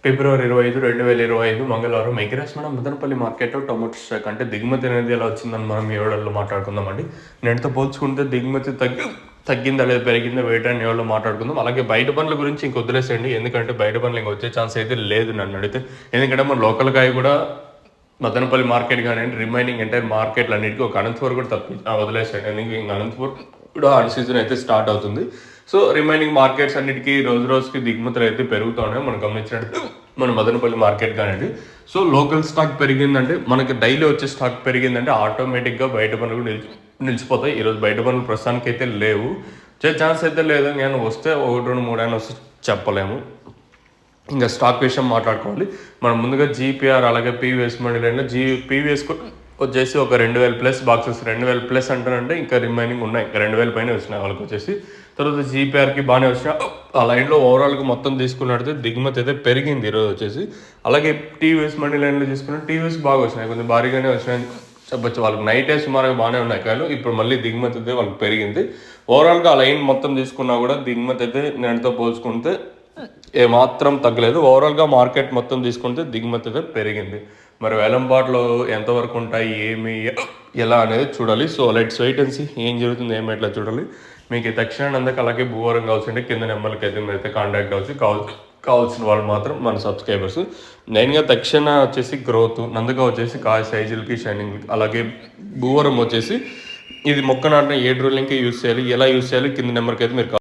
ఫిబ్రవరి 25, 2025 మంగళవారం ఎగిరేసిన మదనపల్లి మార్కెట్లో tomato stock అంటే దిగుమతి అనేది ఎలా వచ్చిందని మనం ఈ వీడియోలో మాట్లాడుకుందామండి. నేటితో పోల్చుకుంటే దిగుమతి తగ్గిందా లేదా పెరిగిందా వెయిట్ అని ఎవరో మాట్లాడుకుందాం. అలాగే బయట పనుల గురించి ఇంక వదిలేసేయండి, ఎందుకంటే బయట పనులు ఇంక వచ్చే ఛాన్స్ అయితే లేదు నన్ను అడిగితే. ఎందుకంటే మన లోకల్ కాయ కూడా మదనపల్లి మార్కెట్ కానీ రిమైనింగ్ ఎంటైర్ మార్కెట్లు అన్నిటికీ ఒక అనంతపూర్ కూడా వదిలేసాడు. ఎందుకంటే ఇంకా అనంతపూర్ కూడా ఆన్ సీజన్ అయితే స్టార్ట్ అవుతుంది. సో రిమైనింగ్ మార్కెట్స్ అన్నిటికీ రోజు రోజుకి దిగుమతులు అయితే పెరుగుతూ ఉన్నాయి. మనం గమనించినట్టు మన మదనపల్లి మార్కెట్ కానివ్వండి. సో లోకల్ స్టాక్ పెరిగిందంటే మనకి డైలీ వచ్చే స్టాక్ పెరిగిందంటే ఆటోమేటిక్గా బయట పనులు కూడా నిలిచిపోతాయి. ఈరోజు బయట పనులు ప్రస్తుతానికి అయితే లేవు, ఛాన్స్ అయితే లేదు. నేను వస్తే 1, 2, 3 అయినా వస్తే చెప్పలేము. ఇంకా స్టాక్ విషయం మాట్లాడుకోవాలి. మనం ముందుగా జీపీఆర్ అలాగే పీవీఎస్ మండలంలో పీవీఎస్ వచ్చేసి ఒక 2000+ బాక్సెస్, 2000+ అంటారంటే ఇంకా రిమైనింగ్ ఉన్నాయి, ఇంకా 2000 పైన వచ్చినాయి వాళ్ళకి వచ్చేసి. తర్వాత జీపీఆర్కి బాగానే వచ్చినా ఆ లైన్లో ఓవరాల్గా మొత్తం తీసుకున్నట్టయితే దిగుమతి అయితే పెరిగింది ఈరోజు వచ్చేసి. అలాగే టీవీఎస్ మండి లైన్లో తీసుకున్న టీవీఎస్ బాగా వచ్చినాయి, కొంచెం భారీగానే వచ్చినాయి చెప్పచ్చు. వాళ్ళకి నైటే సుమారుగా బాగానే ఉన్నాయి కానీ ఇప్పుడు మళ్ళీ దిగుమతి అయితే వాళ్ళకి పెరిగింది. ఓవరాల్గా ఆ లైన్ మొత్తం తీసుకున్నా కూడా దిగుమతి అయితే నేటితో పోల్చుకుంటే ఏమాత్రం తగ్గలేదు. ఓవరాల్గా మార్కెట్ మొత్తం తీసుకుంటే దిగుమతి అయితే పెరిగింది. మరి వేలంపాట్లో ఎంతవరకు ఉంటాయి, ఏమి ఎలా అనేది చూడాలి. So let's wait and see ఏం జరుగుతుంది, ఏమి ఎట్లా చూడాలి. మీకు తక్షణ అందక అలాగే భూవరం కావాల్సింటే కింద నెంబర్కి అయితే మీరైతే కాంటాక్ట్ అవ్వచ్చు. కావాల్సిన వాళ్ళు మాత్రం మన సబ్స్క్రైబర్స్. మెయిన్గా తక్షణ వచ్చేసి గ్రోత్, నందుగా వచ్చేసి కాయ సైజులకి షైనింగ్కి, అలాగే భూవరం వచ్చేసి ఇది మొక్క నాటిన 7 రోజులకి యూస్ చేయాలి. ఎలా యూస్ చేయాలి కింద నెంబర్కి అయితే మీరు